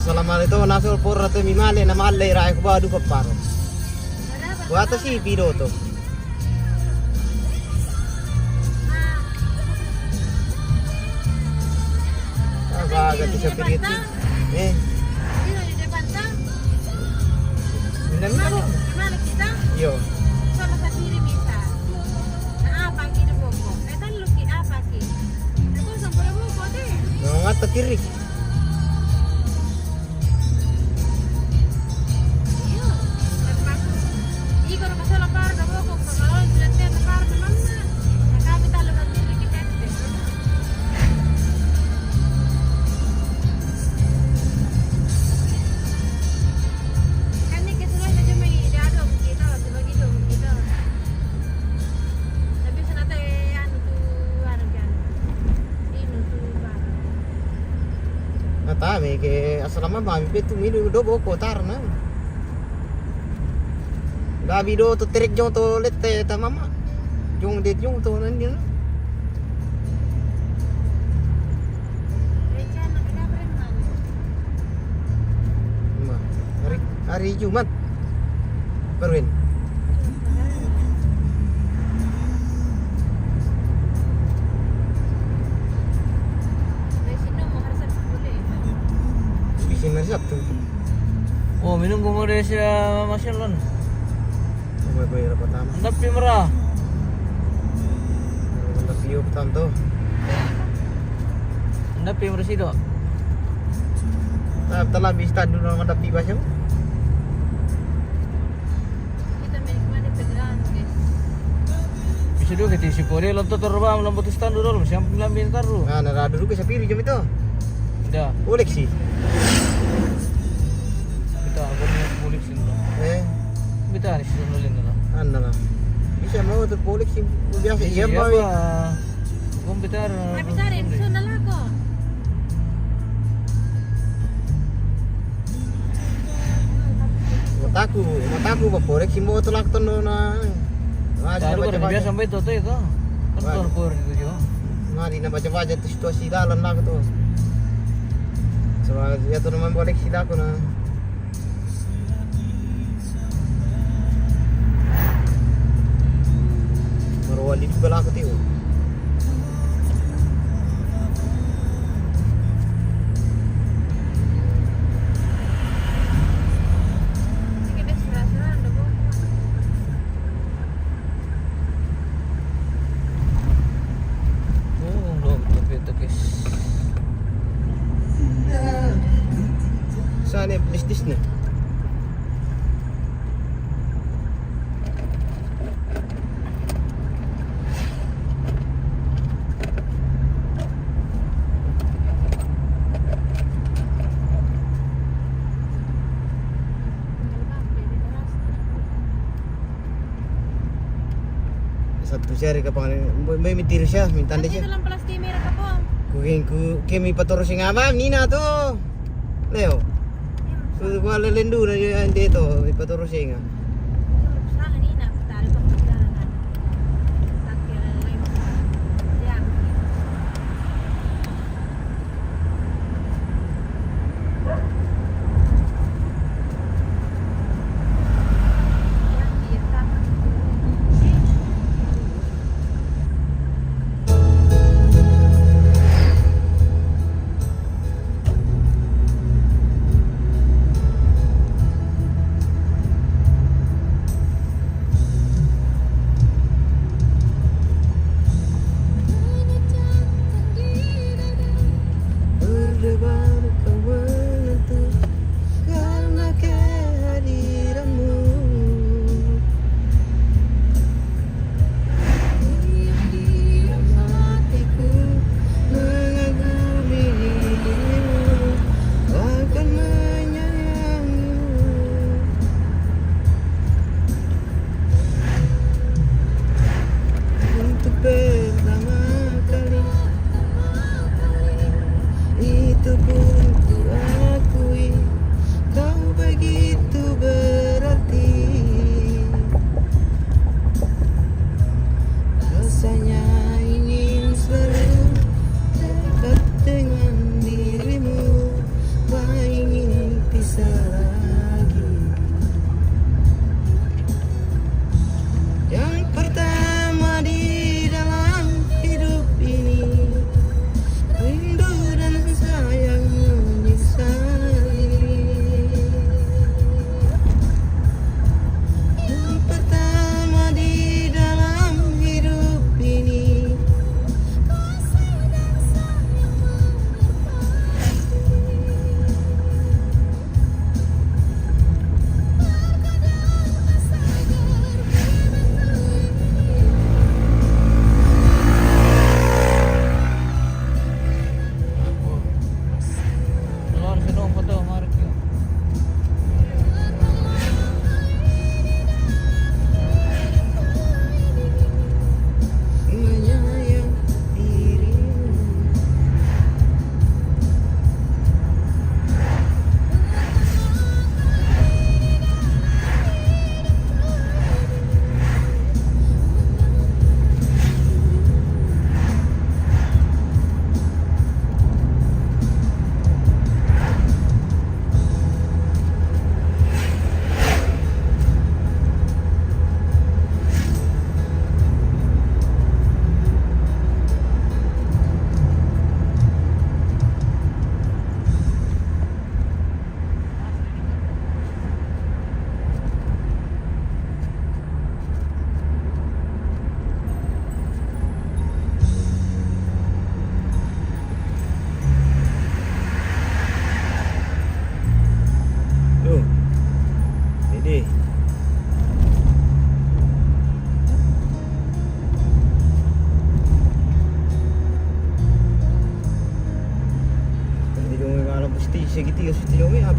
Selama itu nasul pur atau mimale na malay rai ko ba du kaparo. Wata si piro to. Agak bisa pirit. Eh. Dito di depan ta? Mindan mo. Gimana kita? Yo. Sama sa kiri bisa. Nah, apa kiri boko? Etan lu ki apa ki? Aku sampai boko deh. Ngata kiri. Iyo. Termasuk. Iko na masalah par na boko kalau dilete na par na mamma. Nakapital lu kiri kita. Kan ni kita lagi cuma diaduk kita sebagai dong kita. Tapi senata anu tu anu kan. Ini tu bar. Nata me ke asalama mami pe tu minu do boko tar na. Gabi do to terik jong to lette ta mama. Jong det jong to nan dia. Rencana ada preman. Ma. Hari Jumat. Perwin. Dari sini mau harus boleh. Bisin na Sabtu. Oh, minum gumore siya masyalon. Bay ra pertama. Andap pimra. Nda piyo tanto. Andap pimra sido. Telah bisa dulu nama tapi bahasa. Kita milik mana pegang guys. Bisa do kiti si Korea lanto terbang lambot istan dulu siang pengambil karu. Nah, nara dulu ke sapiri jam itu. Dah, Koleksi. kita aku ni mulik sini. Kita ni sini nolin na. Anda lah. Bisa mau tuh koleksi biasa iya Siapa? boy. Komputer. Tapi cari sunal aku. Mataku ba koleksi mau tuh lakton na. Lalu kan biasa sampai itu tuh itu. Kan Wah. tuh kur itu jo. Mari na baca-baca tuh situasi dalam lah tuh. Soalnya dia tuh naman koleksi aku na. Marwali juga lah aku tuh. Sige bes rasa ando boko. Oh, lo tapi itu guys. Sana bisnis nih. Satu sehari ke pangalan, may mitir siya, mintan Nanti siya. dalam plastik merah apa? Kuking ku kemi patoro sing ama Nina to. Leo. Su wala lendu na yun dito, may patoro sing. Sana ni nak taruh pembicaraan. Tak kira lain. Ya. Yang dia sama.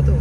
tuh.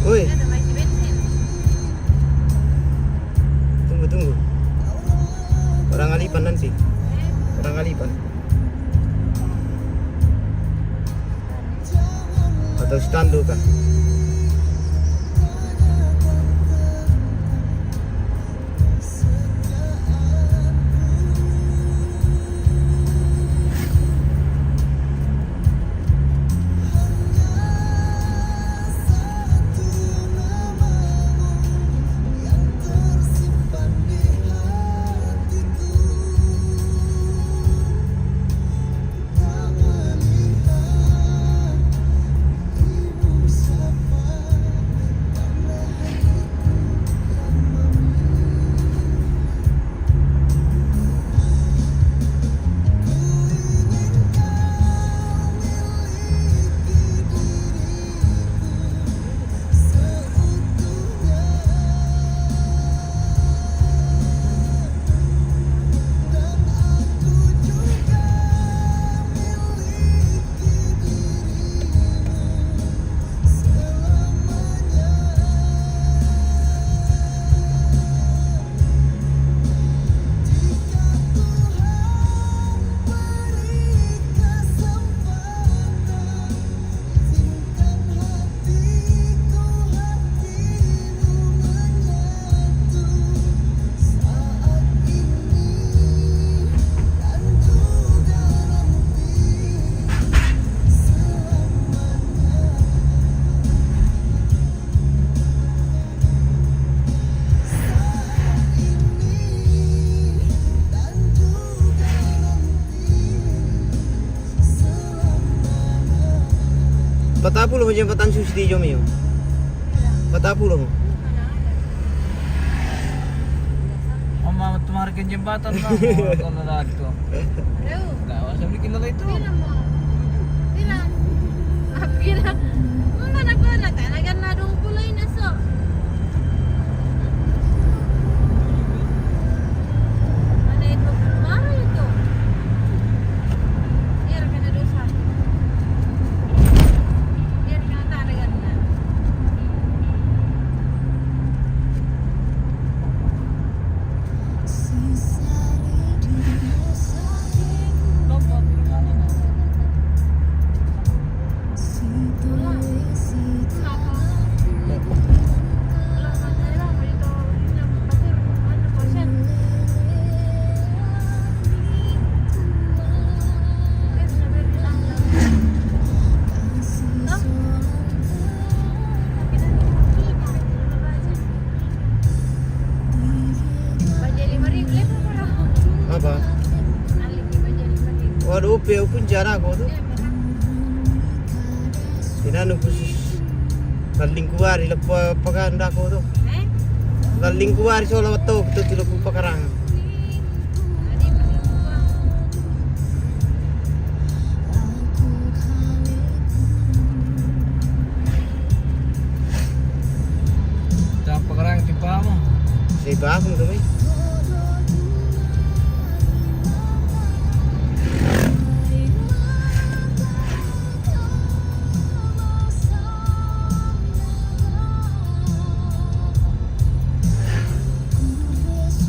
Woi, Ada lagi bensin. tunggu. Orang Alipan nanti. Orang Alipan. Atau stando kah? Patapulo mo jembatan susi jom yo. Patapulo mo. Mama tumarikin jembatan lah. Kalau ada itu. Aduh, Nggak usah bikin lala itu. bilang mo. Bilang. Bilang. Mana ko na talagang nadungkulay na so. Ano ito? Mara ito. Ira ka na doon sa akin. Ira ka na talagang na. Apa? Aling di bagian lagi. Waduh, peu pun jana ko tuh. Tinanong ko laling kuwari lepo paganda ko tuh. Laling kuwari so lawat to betul tidak ko pakarang. Adi masih tua. Jangan pakarang tipa mo. Sa iba akong gamay.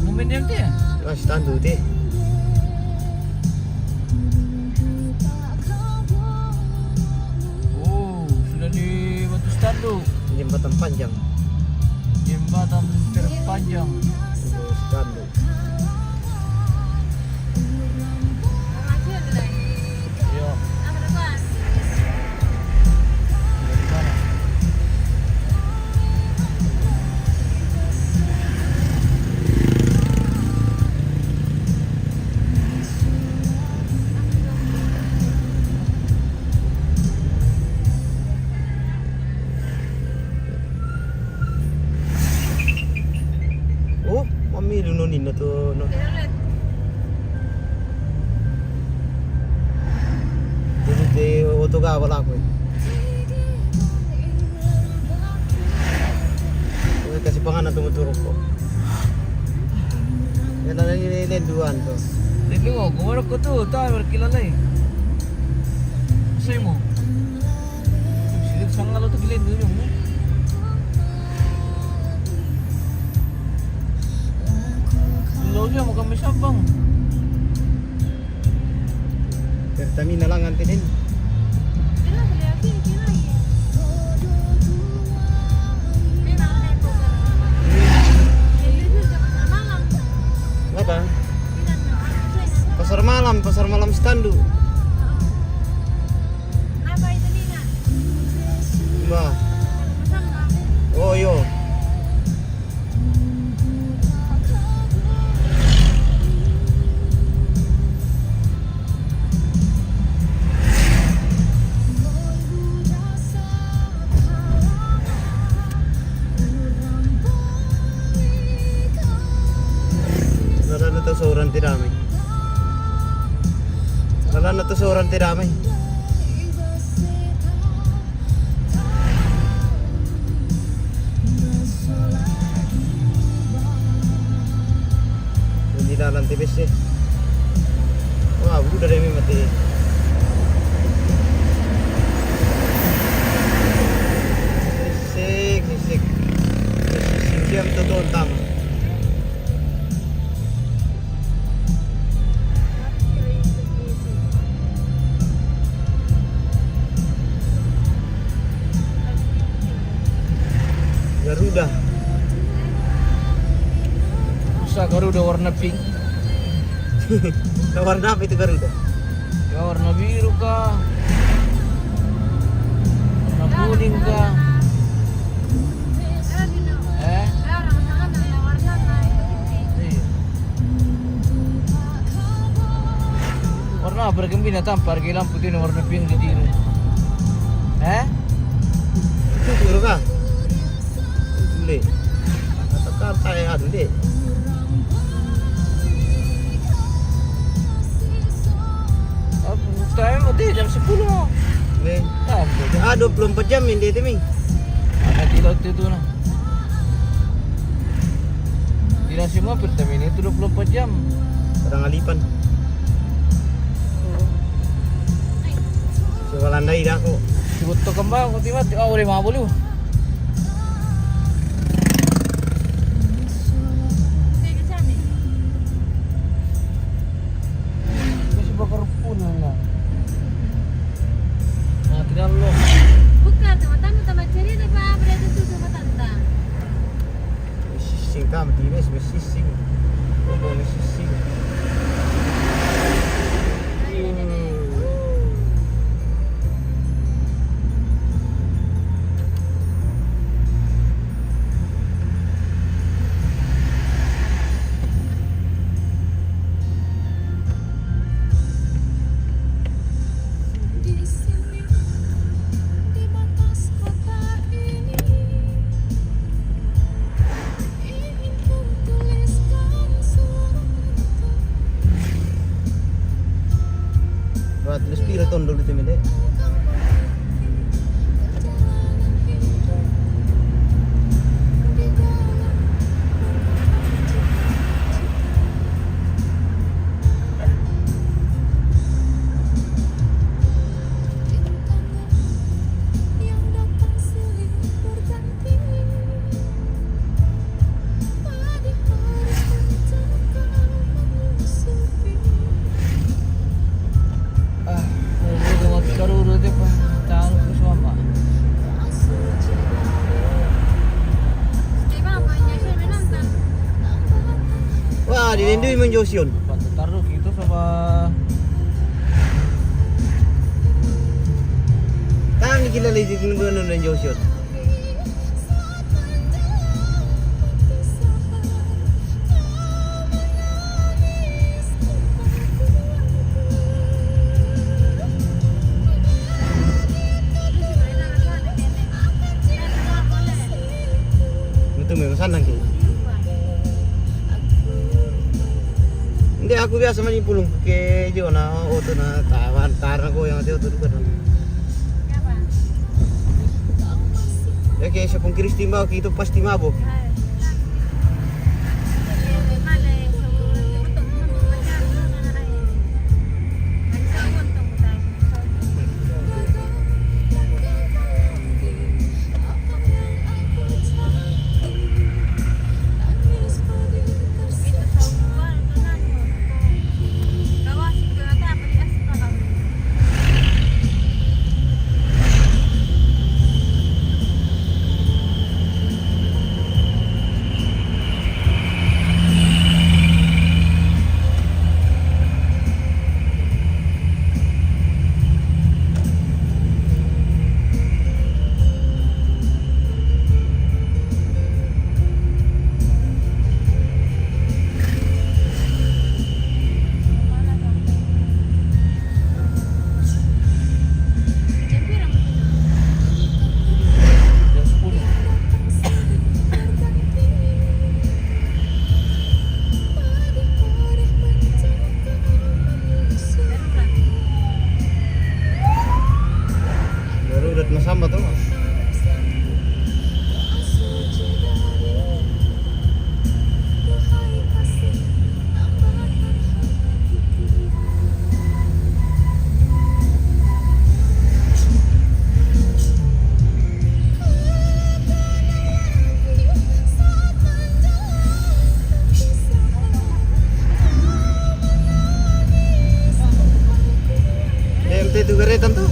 Momennya dia. Mas tandu deh. Oh, sudah di Batu Stando. Jembatan panjang. Jembatan terpanjang. Tandu. Masih ada lagi. Yo, Apa depan? dari mana? Oh, mami lununin na to no. Kita lihat. Dulu de auto ga wala ko. Kasi pangalan tumuturo ko. Yan na nilenduan to. Hindi mo, gumarap ko to. Tayo, kilala eh. Sa'yo mo. Silid sa ngalo to gilid doon yung mo. Law niya, mukhang may sabang. Pertamina lang antinin. Kita lihat sini sini lagi. Memang tempo kan. Jadi itu jam malam. Apa? Tidak Pasar malam standu. Apa itu Nina? Ba. Sama. Oh yo. Wala na to sa orang tiramay. Wala na to sa orang tiramay. Hindi na lang tibis eh. Wah, udah deh mati. Sisik, sisik. Sisik jam to tama. Garuda. Sa Garuda warna pink. Warna apa itu Garuda? Ya warna biru kah? Warna kuning kah? Eh? Iya. Warna apa bergembira tampar ke lampu ini warna pink di diri. Eh? Itu turu kah? Dule. Atau kata ya dule. Tayo mo di jam 10 mo. Nih. Ah, 24 jam hindi ito mi. Agak dilaut itu na. Di na semua pertamina itu 24 jam. Parang alipan. So kalandai dah ako. Sibut to kembang, tiba tiba udah mau boleh. Masih bakar pun lah. Nah, tidak lo. Bukan, teman-teman cerita Pak, berarti itu sama tante. Sising ka, matinis, may sising. Oo, may sising. tulis piro ton dulu itu mede. Wah, dilindungi menjosion. Taruh gitu sama Kan kita lihat di menjosion. Itu memang sanang gitu. Hindi aku biasa manipulong ke Jona auto na tawan taran ko yang auto juga kan. Ya kayak siya pong Kristi mau kita pasti mabok. Sama tuh. DMT itu geretan tuh.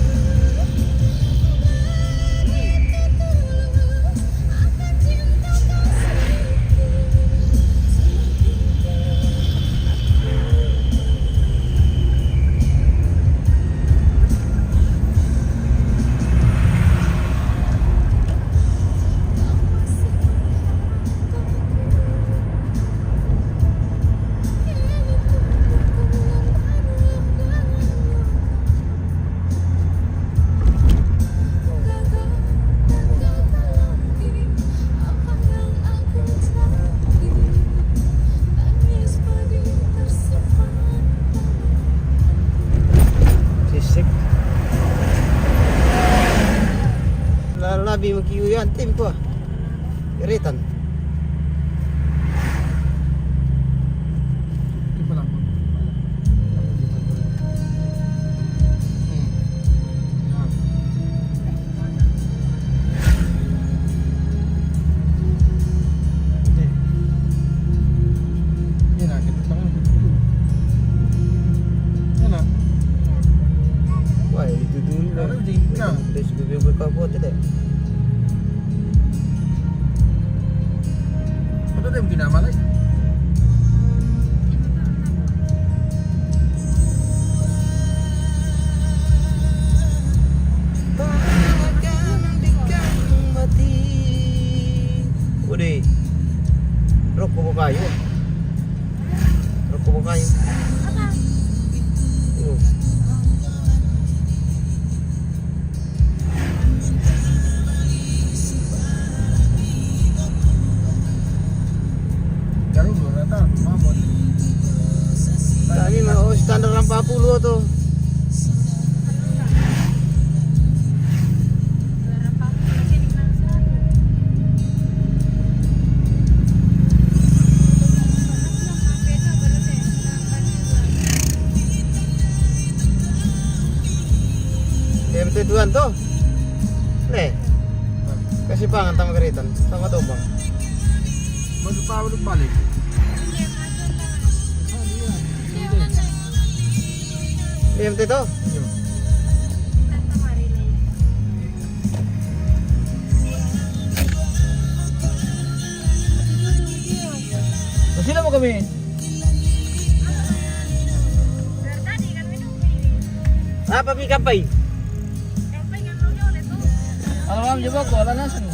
Labi makiyo yan, tim ko ah. Iritan. Wah, itu dulu lah. Dari sebelum berkabut deh. Ada yang pinama lagi. Udah, rokok kayu. Rokok kayu. Tadi mau standar 40 tuh. tujuan tuh. Le. Kasih pangan sama keritan sama tombang. Masuk tahu udah balik. Diam tuh. Masih lama kami. Apa mi kapai? Alam coba kok ala nasan.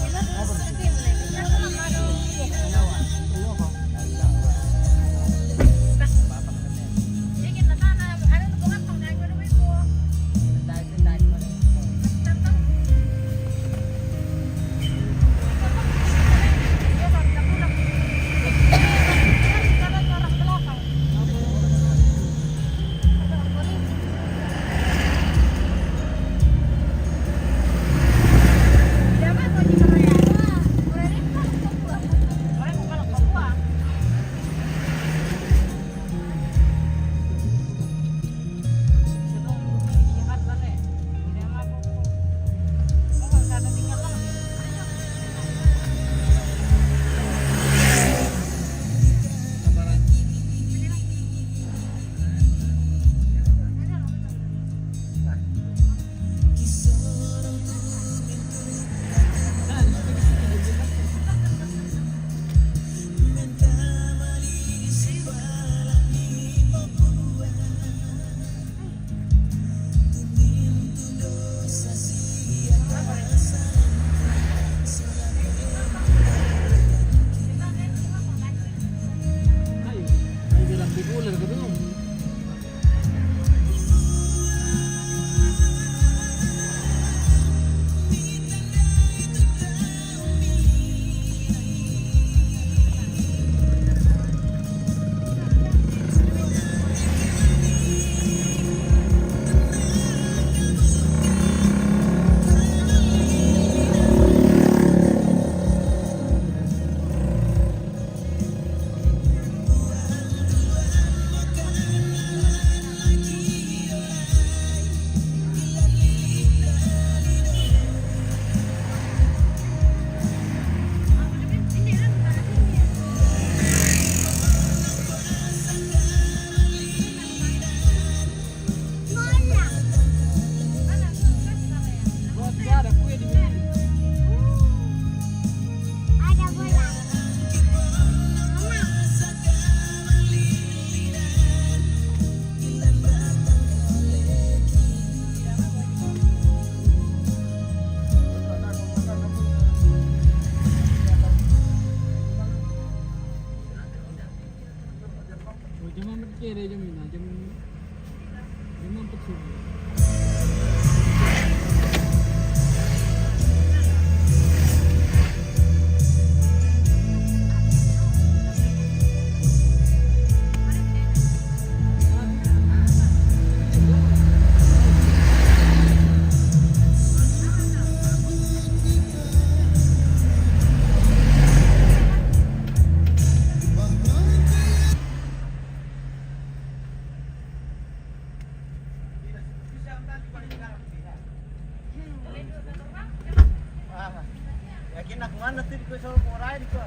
Yakin aku mana tuh di soal porai di kau.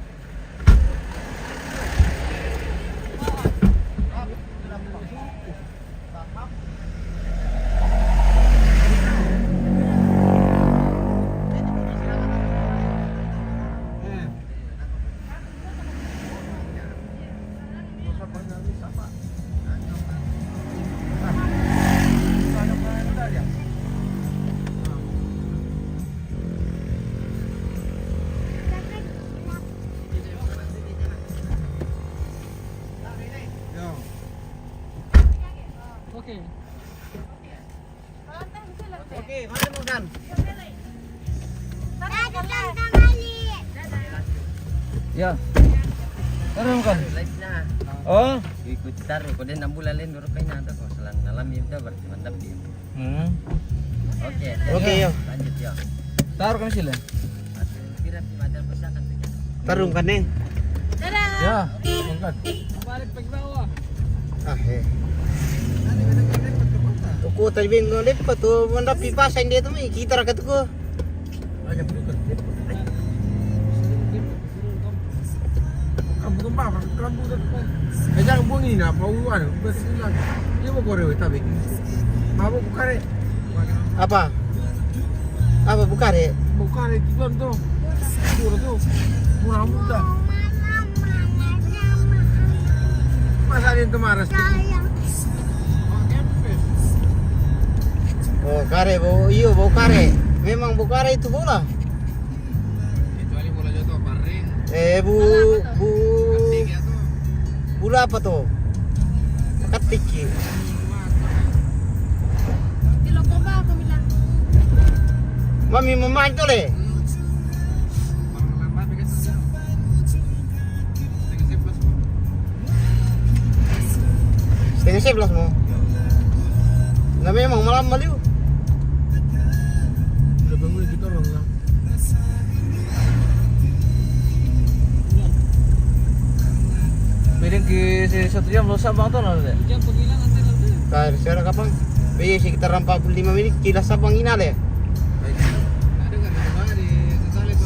Oke, mana mau kan? Ya. Taruh kan? Live-nya. Oh. Ikut taruh kau dan 6 bulan lain baru kayaknya ada kok selang dalam itu berarti mantap dia. Oke. Oke, yo. Lanjut ya. Taruh kan sila. Kira di macam pesakan tuh. Tarung kan nih. Ya. Angkat. Balik pag bawah. Ah, ko tayo bin ko lip pa to manda pipa sa hindi to may kita ra ko. Agak dulu kan. Kamu kembang, kamu dah. Jangan bunyi na, pauan. Bismillah. Dia mau korek tapi. Mau bukare. Apa? Apa bukare? Bukare itu kan tuh. Tuh. Murah mudah. Masa dia kemarin tuh. Oh, kare bo, iyo bo kare. Memang bo kare itu bola. Kecuali bola jatuh paring. Bola apa tuh? Ketik. Di loko ba ako bilang. Mami mamain tuh le. Setengah 11 mo. Na memang malam maliw. Udah bangun kita orang lah. Beda ke 1 jam lo Sabang tuh nanti. Jam penghilangan nanti. Kaya sekarang kapan? Biaya sekitar 45 menit kilas Sabang inal ya. Ada kan di sesale itu.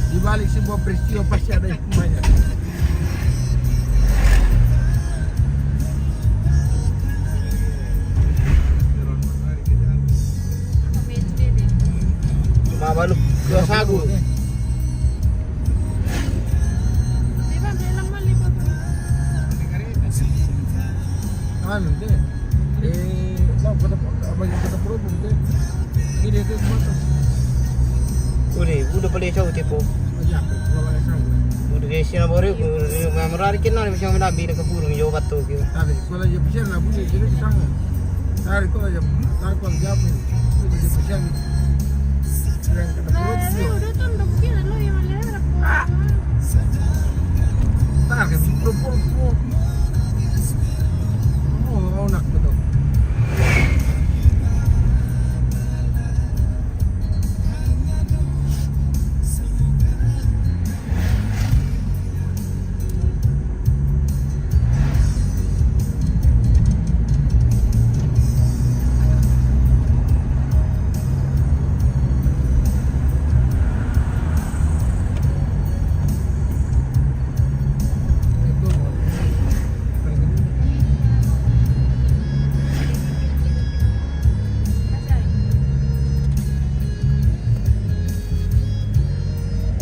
Di balik sebuah peristiwa pasti ada hikmahnya. Mabalu dua sagu. Di ba bilang mali ba? Anu deh. Lah kata problem deh. Ini itu mata. Udah beli show tipo. Aja, kalau ada sama. Udah di sini baru menarik kenal bisa menabi ke burung yo batu gitu. Tapi kalau dia bisa lah bunyi jadi sama. Tarik kalau dia jawab. Itu dia bisa. Yang kata problem. Udah tuh udah bilang lo yang malera po. Tarik problem. Oh, nak betul.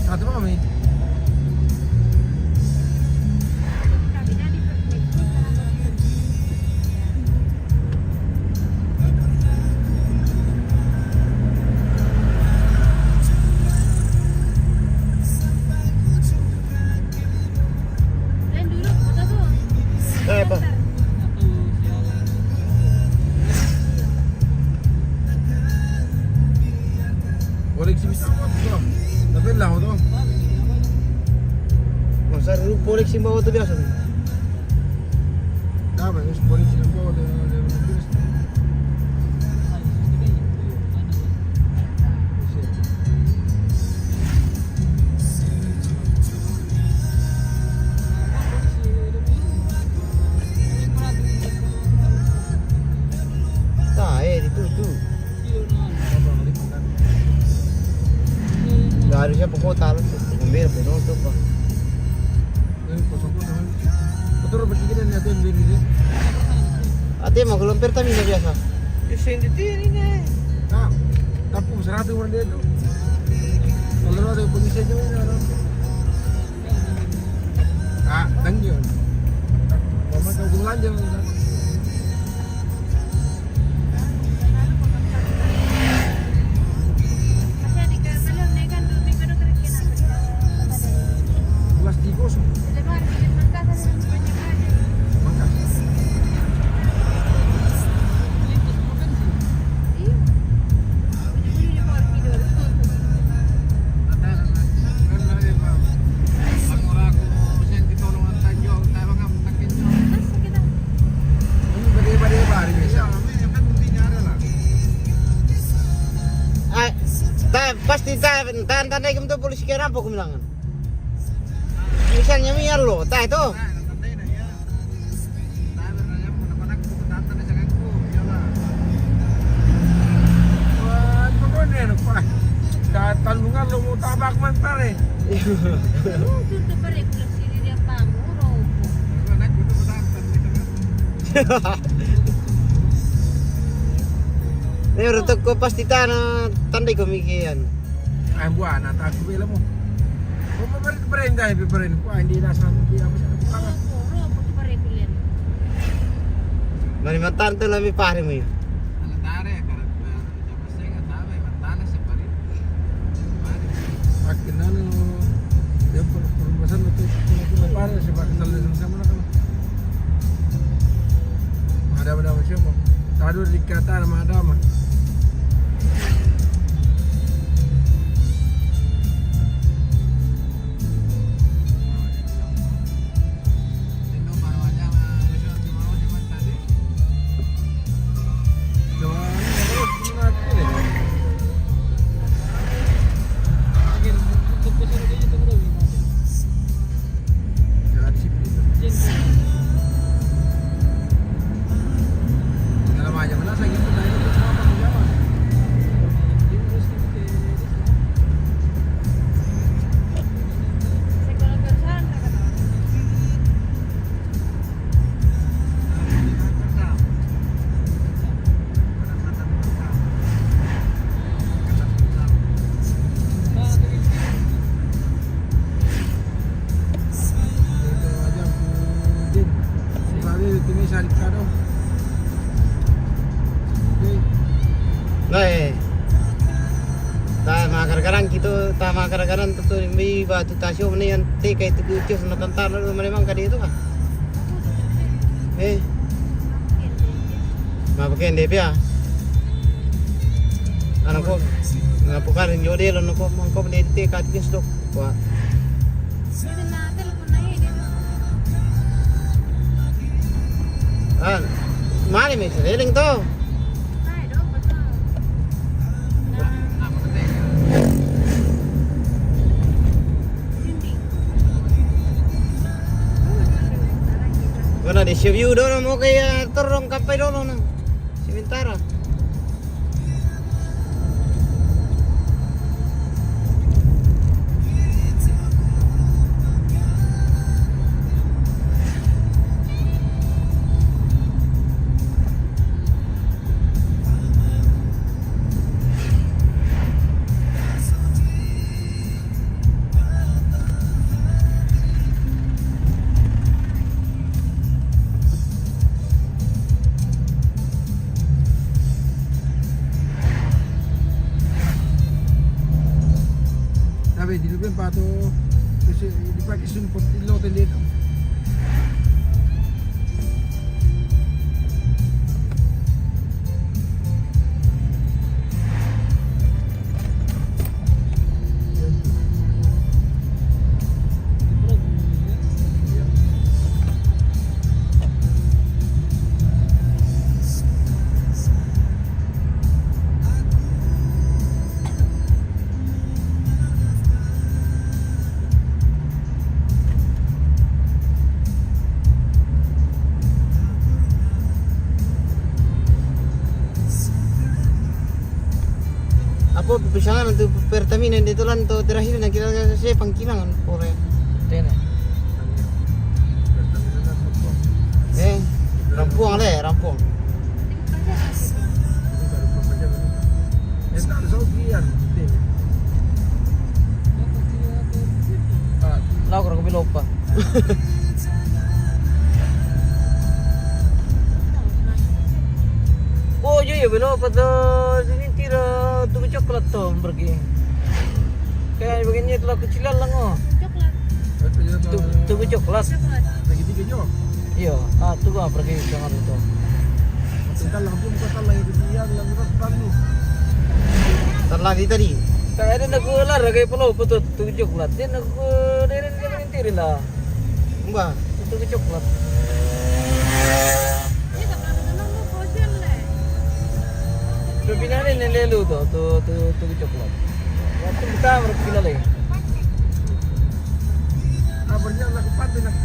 Satu mami. Kabina di permit. Dan dulu foto tuh. Apa? Koleksi bisa apa tuh? Tapi lah tuh. Masa dulu koleksi bawa tuh biasa. Dah, bagus koleksi apa ada. Nah, itu tuh. Nggak harusnya pekota lah tuh. Ngomel penuh tuh pak. Betul berpikiran ya tem diri. Ate mau gelompir tapi nggak biasa. Nah, kampung 100 orang dia tuh. Kalau ada polisi aja orang. Ah, tanggung. Mama kau belanja. Kasi di ka malam negan do negan do kerja na. Plastik kosong. Lebar bikin mangkasa sa banyak aja. Mangkas. Iya. Ujung-ujung di bawah tidur. Masa kita Ini badai-badai baru biasa. Ah, pasti tahan kamu tuh polisi kira apa aku bilang. Misalnya miar lo, itu. tabak man pare. Tudo pare kulang sini dia pamuro. Anak ko to patatan dito ka. Nih rutok ko pasti tanah tandai ko mikian. Ay buwan na ta ko mo. Kung maparit dahil piparin ko hindi nasa mo apa sa buka. Ropo tu pare kulian. Mari matan to lami pare mo yun. Alatare karat jam senga tawe matana sa parit. Akin na no. Dem permasan na to pare sa bakal sama na kan. Ada siya mo. Tado dikata na madama. Sekolah perusahaan tak kata. Kadang-kadang kita tama kadang-kadang tuh may batu tasyo mana yang teka itu kucing na tantar na memang kadi itu kan. Mapakin dia pia. Anak ko ngapukarin jodi lo ko mangko ni teka itu stok. Wah. Sudah na telepon na yun. Mari may sariling to. Ay, do pa to. Wala di siya view doon mo kaya torong kapay doon na. Simentara. Sabi, di lupin pa ito kasi di pa kisumpot ilote dito. Apa pisangan untuk Pertamina dito lang to terakhir na kita kasi pangkilangan pore. Tena. Rampung ale, rampung. Esta sa ukian. Lau ko bilog pa. Oh, iya bilog pa to. Tira tuku coklat to pergi. Kayak begini telah kecilan lang oh. Coklat. Tuku coklat. Coklat. Lagi tiga jo. Iya, tuku pergi jangan itu. Kita langsung kata lagi dia lang tanu. Terlagi tadi. Kayak ada nagular kayak pulau betul tuku coklat. Dia nagu dia mentir lah. Mbah, Tuku coklat. Ini tak ada nama kosel le. Pinane nilelu tuh tuku coklat. Waktu kita berpindah lagi. Kabarnya laku pantai nak.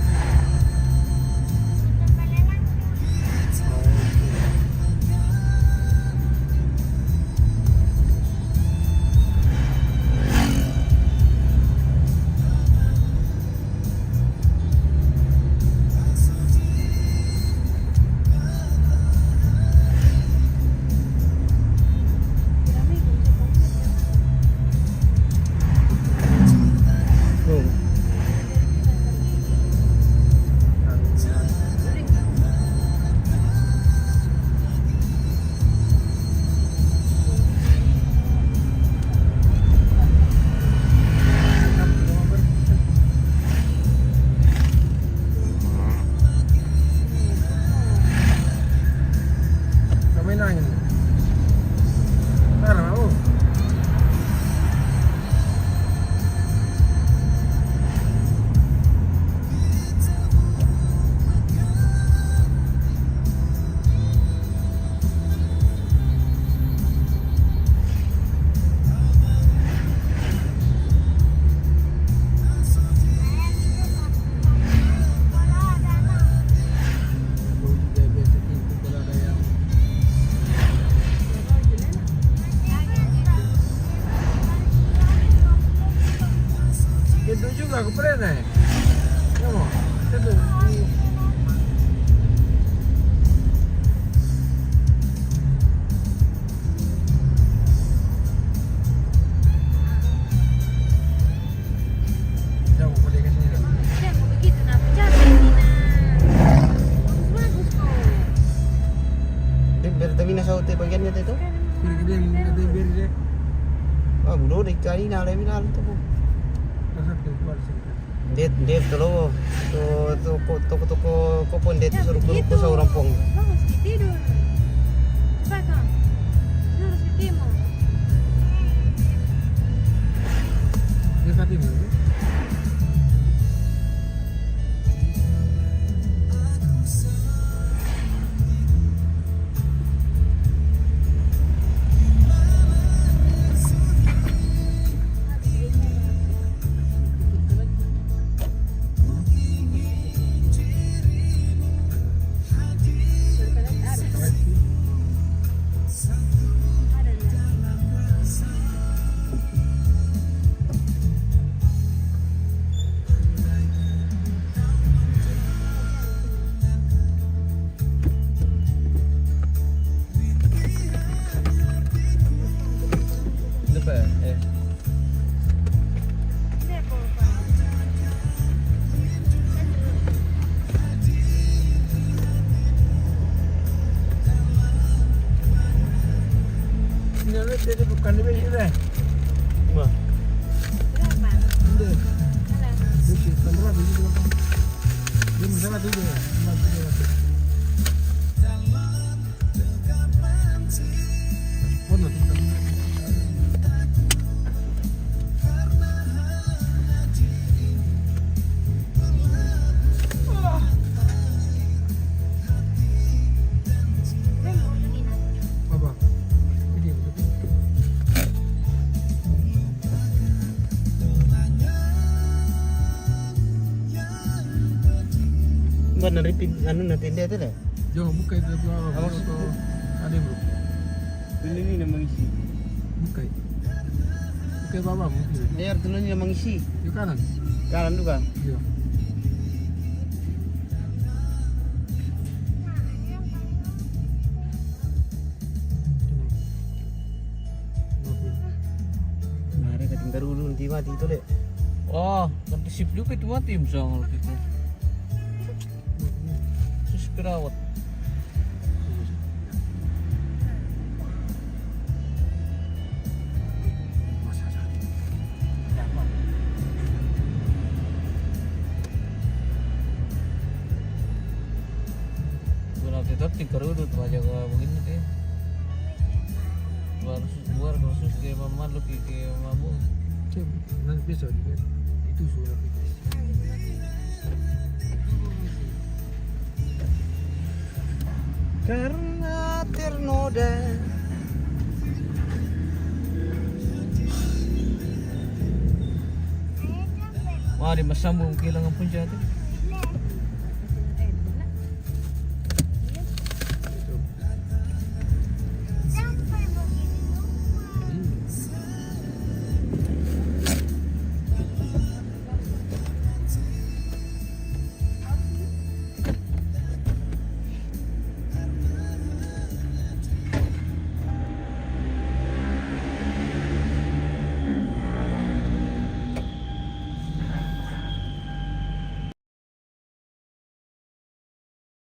na sa hotel bagian niya ito. Gede gede biar dia. Ah, budo di kali na alay minal to po. Rasa tu keluar sini. Det to lo. To ko pon det suruh ko sa orang pong. Vamos, que tidur. Vai cá. Não, nós fiquemos. Dia tadi ni. Depan. Ni ada dia bukan dia ni dah. Ma. Berapa? Ini. Alah. Dia pandra beli dulu. Dia mesti ada dia. Mana tu? Apa? Ini. Ba na repeat ano natin dito le. Jangan buka itu apa? Awas. Ada bro. Ini namang isi. Buka. Buka bawah mungkin. Layar tunan ni namang isi. Di kanan. Kanan juga. Iya. Mari ka tinggal dulu nanti mati itu le. Oh, nanti sip juga itu mati misalnya gitu. Sus kerawat. Berarti tapi kerudut wajah gua begini deh. Luar khusus dia malu kayak mabuk. Cek, nanti besok juga. Itu surat itu. Karena ternoda. Wah, di masambung kilang ang punca tuh.